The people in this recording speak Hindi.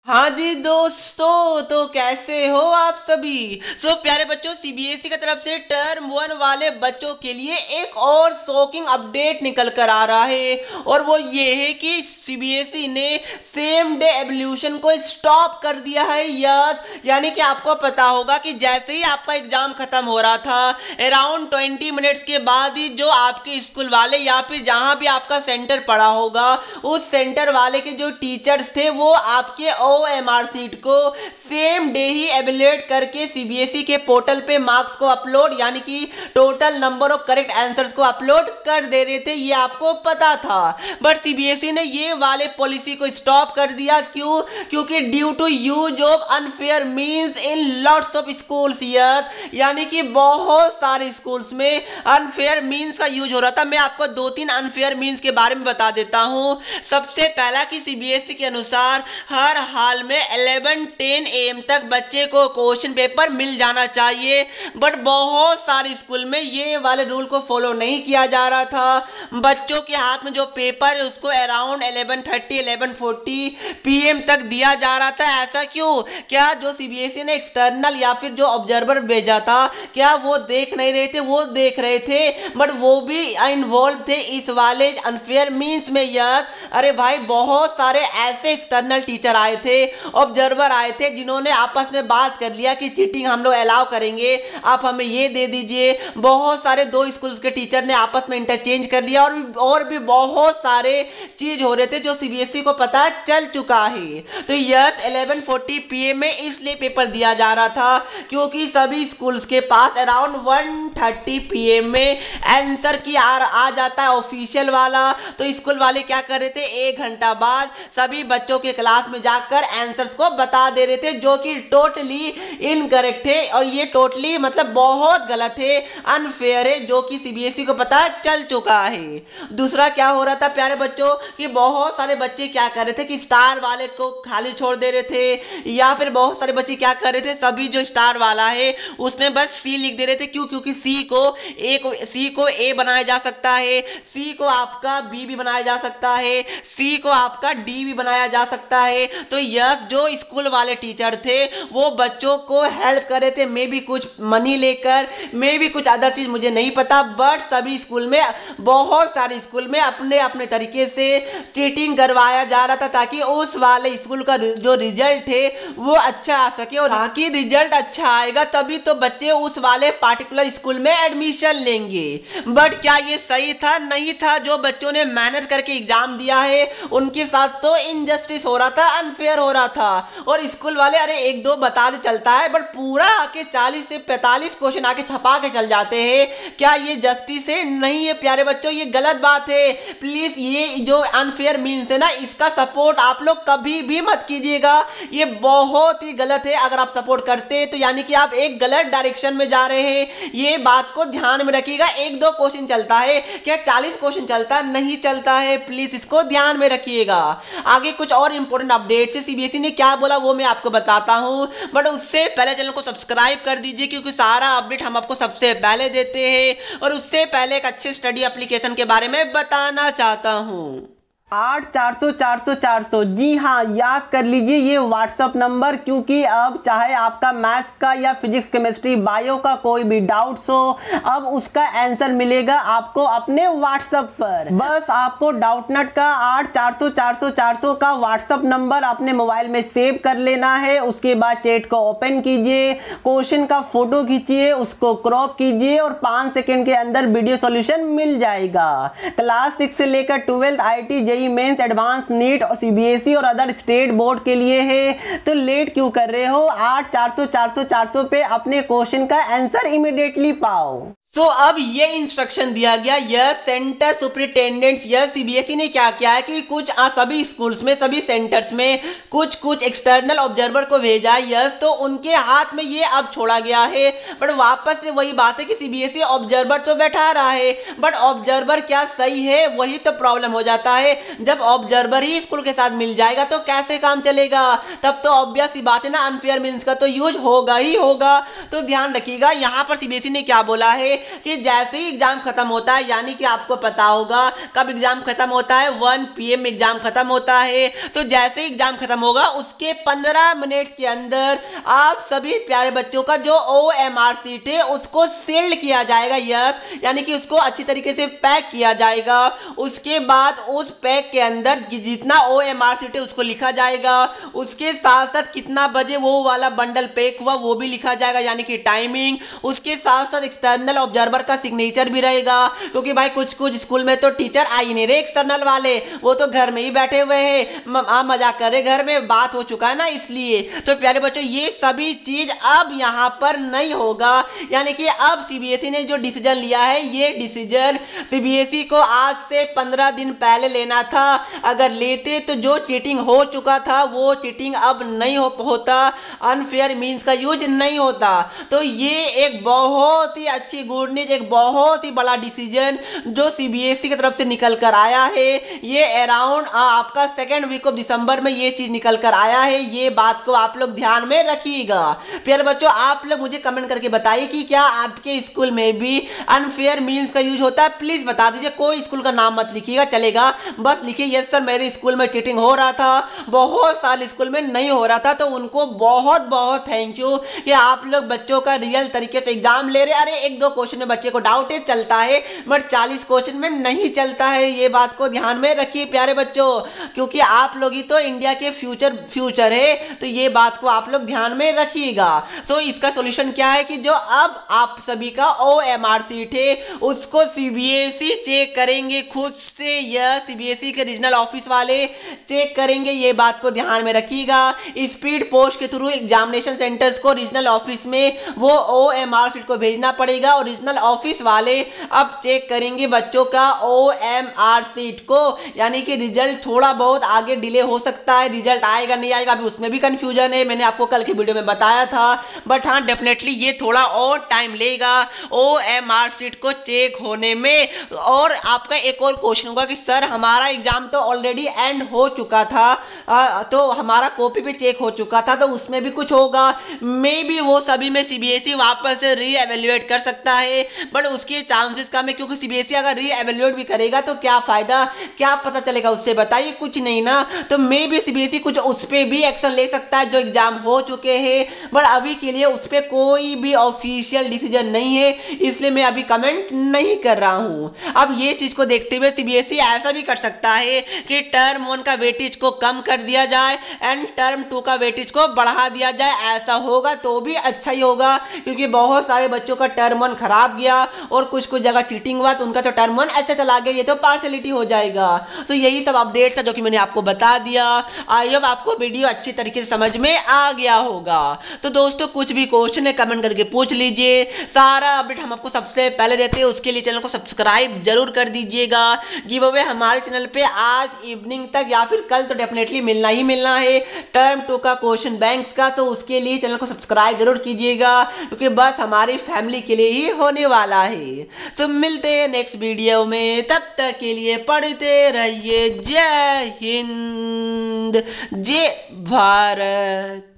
हाँ जी दोस्तों, तो कैसे हो आप सभी। प्यारे बच्चों, सीबीएसई की तरफ से टर्म 1 वाले बच्चों के लिए एक और शॉकिंग अपडेट निकल कर आ रहा है और वो ये है कि सीबीएसई ने सेम डे एवोल्यूशन को स्टॉप कर दिया है। यस, यानी कि आपको पता होगा कि जैसे ही आपका एग्जाम खत्म हो रहा था, अराउंड 20 मिनट्स के बाद ही जो आपके स्कूल वाले या फिर जहाँ भी आपका सेंटर पड़ा होगा, उस सेंटर वाले के जो टीचर्स थे वो आपके OMR सीट को सेम डे ही एवेल्यूएट करके सीबीएसई के पोर्टल पे मार्क्स को अपलोड, यानी कि total number of correct answers को अपलोड कर दे रहे थे। ये आपको पता था, बट सीबीएसई ने ये वाले पॉलिसी को स्टॉप कर दिया। क्यों? क्योंकि due to use of unfair means in lots of schools. यानी कि बहुत सारे स्कूल्स में अनफेयर मींस का यूज हो रहा था। मैं आपको 2-3 अनफेयर मींस के बारे में बता देता हूं। सबसे पहला कि सीबीएसई के अनुसार हर हाल में 11-10 AM तक बच्चे को क्वेश्चन पेपर मिल जाना चाहिए, बट बहुत सारे स्कूल में ये वाले रूल को फॉलो नहीं किया जा रहा था। बच्चों के हाथ में जो पेपर है उसको अराउंड 11:30-11:40 PM तक दिया जा रहा था। ऐसा क्यों? क्या जो सीबीएसई ने एक्सटर्नल या फिर जो ऑब्जर्वर भेजा था, क्या वो देख नहीं रहे थे? वो देख रहे थे, बट वो भी इन्वॉल्व थे इस वाले अनफेयर मींस में। अरे भाई, बहुत सारे ऐसे एक्सटर्नल टीचर आए थे, ऑब्जर्वर आए थे, जिन्होंने आपस में बात कर लिया कि चीटिंग हम लोग अलाउ करेंगे, आप हमें ये दे दीजिए। बहुत सारे 2 स्कूल्स के टीचर ने आपस में इंटरचेंज कर लिया और भी बहुत सारे चीज हो रहे थे जो सीबीएसई को पता चल चुका है। तो यस, 11:40 PM में इसलिए पेपर दिया जा रहा था क्योंकि सभी स्कूल्स के पास अराउंड 1:30 PM में आंसर की आ जाता है ऑफिशियल वाला। तो स्कूल वाले क्या कर रहे थे, 1 घंटा बाद सभी बच्चों के क्लास में जाकर आंसर्स को बता दे रहे थे, जो कि टोटली इनकरेक्ट है और ये टोटली मतलब बहुत गलत है, अनफेयर है, जो कि सीबीएसई को पता चल चुका है। दूसरा क्या हो रहा था प्यारे बच्चों, कि बहुत सारे बच्चे क्या कर रहे थे कि स्टार वाले को खाली छोड़ दे रहे थे, या फिर बहुत सारे बच्चे क्या कर रहे थे, सभी जो स्टार वाला है उसमें बस सी लिख दे रहे थे। क्यों? क्योंकि सी को ए बनाया जा सकता है, सी को आपका बी भी बनाया जा सकता है, सी को आपका डी भी बनाया जा सकता है। तो यस, जो स्कूल वाले टीचर थे वो बच्चों को हेल्प कर रहे थे, मे भी कुछ मनी लेकर, मे भी कुछ अदर चीज, मुझे नहीं पता, बट सभी स्कूल में, बहुत सारे स्कूल में अपने अपने तरीके से चीटिंग करवाया जा रहा था, ताकि उस वाले स्कूल का जो रिजल्ट है वो अच्छा आ सके। और ताकि रिजल्ट अच्छा आएगा तभी तो बच्चे उस वाले पार्टिकुलर स्कूल में एडमिशन लेंगे। बट क्या ये सही था? नहीं था। जो बच्चों ने मेहनत करके एग्जाम दिया है उनके साथ तो इनजस्टिस हो रहा था, अनफेयर हो रहा था। और स्कूल वाले अरे 1-2 बता दे चलता है, बट पूरा आके 40 से 45 क्वेश्चन आके छपा के चल जाते हैं। क्या ये जस्टिस है? नहीं है प्यारे बच्चों, ये गलत बात है। प्लीज ये जो अनफेयर मीन्स है ना, इसका सपोर्ट आप लोग कभी भी मत कीजिएगा, ये बहुत ही गलत है। अगर आप सपोर्ट करते तो यानी कि आप एक गलत डायरेक्शन में जा रहे हैं, ये बात को ध्यान में रखिएगा। 1-2 क्वेश्चन चलता है, क्या 40 क्वेश्चन चलता नहीं चलता है? प्लीज इसको ध्यान में रखिएगा। आगे कुछ और इंपॉर्टेंट अपडेट से सीबीएसई ने क्या बोला वो मैं आपको बताता हूं, बट उससे पहले चैनल को सब्सक्राइब कर दीजिए, क्योंकि सारा अपडेट हम आपको सबसे पहले देते हैं। और उससे पहले एक अच्छे स्टडी एप्लीकेशन के बारे में बताना चाहता हूं। 8400 जी हाँ, याद कर लीजिए ये व्हाट्सअप नंबर, क्योंकि अब चाहे आपका मैथ्स का या फिजिक्स केमिस्ट्री बायो का कोई भी डाउट्स हो, अब उसका आंसर मिलेगा आपको अपने व्हाट्सअप पर। बस आपको डाउटनट का 8400 का व्हाट्सअप नंबर अपने मोबाइल में सेव कर लेना है। उसके बाद चैट को ओपन कीजिए, क्वेश्चन का फोटो खींचिए, उसको क्रॉप कीजिए और 5 सेकेंड के अंदर वीडियो सॉल्यूशन मिल जाएगा। क्लास 6 से लेकर 12th IIT mains advance NEET और सीबीएसई और अदर स्टेट बोर्ड के लिए है। तो लेट क्यों कर रहे हो? 8400 पे अपने क्वेश्चन का आंसर इमीडिएटली पाओ। अब ये इंस्ट्रक्शन दिया गया, यह सेंटर सुपरिटेंडेंट्स, यह सीबीएसई ने क्या किया है कि कुछ सभी स्कूल्स में, सभी सेंटर्स में कुछ एक्सटर्नल ऑब्जर्वर को भेजा है। यस, तो उनके हाथ में ये अब छोड़ा गया है। बट वापस से वही बात है कि सीबीएसई ऑब्जर्वर तो बैठा रहा है, बट ऑब्जर्वर क्या सही है, वही तो प्रॉब्लम हो जाता है। जब ऑब्जर्वर ही स्कूल के साथ मिल जाएगा तो कैसे काम चलेगा? तब तो ऑब्वियस सी बात है ना, अनफेयर मीन्स का तो यूज होगा ही होगा। तो ध्यान रखिएगा, यहाँ पर सीबीएसई ने क्या बोला है कि जैसे ही एग्जाम खत्म होता है, यानी कि आपको पता होगा कब एग्जाम खत्म होता है, 1 PM एग्जाम खत्म होता है। तो जैसे ही एग्जाम खत्म होगा उसके 15 मिनट के अंदर आप सभी प्यारे बच्चों का जो OMR शीट है उसको सील्ड किया जाएगा। यस, यानी कि उसको अच्छी तरीके से पैक किया जाएगा। उसके बाद उस पैक के अंदर जितना OMR शीट है उसको लिखा जाएगा। उसके साथ साथ कितना बजे वो वाला बंडल पैक हुआ वो भी लिखा जाएगा, यानी कि टाइमिंग। उसके साथ साथ एक्सटर्नल ऑब्जर्वर का सिग्नेचर भी रहेगा, क्योंकि भाई कुछ कुछ स्कूल में तो टीचर आ ही नहीं रहे एक्सटर्नल वाले, वो तो घर में ही बैठे हुए हैं, मजाक कर रहे, घर में बात हो चुका है ना, इसलिए। तो प्यारे बच्चों ये सभी चीज अब यहाँ पर नहीं होगा, यानी कि अब सीबीएसई ने जो डिसीजन लिया है, ये डिसीजन सीबीएसई को आज से 15 दिन पहले लेना था। अगर लेते तो जो चीटिंग हो चुका था वो चीटिंग अब नहीं होता, अनफेयर मींस का यूज नहीं होता। तो ये एक बहुत ही अच्छी गुड न्यूज, एक बहुत ही बड़ा डिसीजन जो सीबीएसई की तरफ से निकल कर आया है। ये अराउंड आपका 2nd वीक ऑफ दिसंबर में ये चीज निकल कर आया है। ये बात को आप लोग ध्यान में रखिएगा। प्यारे बच्चों आप लोग मुझे कमेंट करके बताइए कि क्या आपके स्कूल में भी अनफेयर मींस का यूज होता है, प्लीज बता दीजिए। कोई स्कूल का नाम मत लिखिएगा, चलेगा, बस लिखिए यस सर मेरे स्कूल में चीटिंग हो रहा था, बहुत सारे स्कूल में नहीं हो रहा था। तो उनको बहुत बहुत थैंक यू कि आप लोग बच्चों का रियल तरीके से एग्जाम ले रहे। अरे 1-2 क्वेश्चन में बच्चे को डाउट है चलता है, बट 40 क्वेश्चन में नहीं चलता है। ये बात को ध्यान में रखिए प्यारे बच्चों, क्योंकि आप लोग ही तो इंडिया के फ्यूचर है, तो ये बात को आप लोग ध्यान में रखिएगा। सो इसका सॉल्यूशन क्या है कि जो अब आप सभी का OMR शीट है उसको सीबीएसई चेक करेंगे खुद से, या सीबीएसई के रीजनल ऑफिस वाले चेक करेंगे। ये बात को ध्यान में रखिएगा। स्पीड पोस्ट के थ्रू एग्जामिनेशन सेंटर्स को रीजनल ऑफिस में वो OMR शीट को भेजना पड़ेगा और रीजनल ऑफिस वाले अब चेक करेंगे बच्चों का OMR शीट को, यानी कि रिजल्ट थोड़ा बहुत आगे डिले हो सकता है, रिजल्ट आएगा नहीं आएगा अभी उसमें भी कंफ्यूजन है, मैंने आपको कल की वीडियो में बताया था। बट हाँ डेफिनेटली ये थोड़ा और टाइम लेगा OMR शीट को चेक होने में। और आपका एक और क्वेश्चन होगा कि सर हमारा एग्जाम तो ऑलरेडी एंड हो चुका था, तो हमारा कॉपी भी चेक हो चुका था, तो उसमें भी कुछ होगा। मे बी वो सभी में सीबीएसई वापस से री एवेल्युएट कर सकता है, बट उसके चांसेस कम है, क्योंकि सीबीएसई अगर री एवेल्युएट भी करेगा तो क्या फायदा, क्या पता चलेगा उससे, बताइए, कुछ नहीं ना। तो मे बी सीबीएसई कुछ उस पर भी एक्शन ले सकता है जो एग्जाम हो चुके हैं, बट अभी के लिए उस पर कोई भी ऑफिशियल डिसीजन नहीं है, इसलिए मैं अभी कमेंट नहीं कर रहा हूं। अब ये चीज को देखते हुए सीबीएसई ऐसा भी कर सकता है कि टर्म 1 का वेटेज को कम कर दिया जाए एंड टर्म 2 का वेटेज को बढ़ा दिया जाए। ऐसा होगा तो भी अच्छा ही होगा, क्योंकि बहुत सारे बच्चों का टर्म 1 खराब गया और कुछ जगह चीटिंग हुआ, तो उनका तो टर्म 1 अच्छा चला गया, ये तो पार्शलिटी हो जाएगा। तो यही सब अपडेट्स है जो कि मैंने आपको बता दिया। आई होप आपको वीडियो अच्छी तरीके से समझ में आ गया होगा। तो दोस्तों कुछ भी क्वेश्चन है कमेंट करके पूछ लीजिए, सारा अपडेट हम आपको सबसे पहले देते हैं। उसके लिए चैनल को सब्सक्राइब जरूर कर दीजिएगा। गिव अवे हमारे चैनल पे आज इवनिंग तक या फिर कल तो डेफिनेटली मिलना ही मिलना है, टर्म 2 का क्वेश्चन बैंक्स का। तो उसके लिए चैनल को सब्सक्राइब जरूर कीजिएगा, क्योंकि बस हमारी फैमिली के लिए ही होने वाला है। तो मिलते हैं नेक्स्ट वीडियो में, तब तक के लिए पढ़ते रहिए। जय हिंद, जय भारत।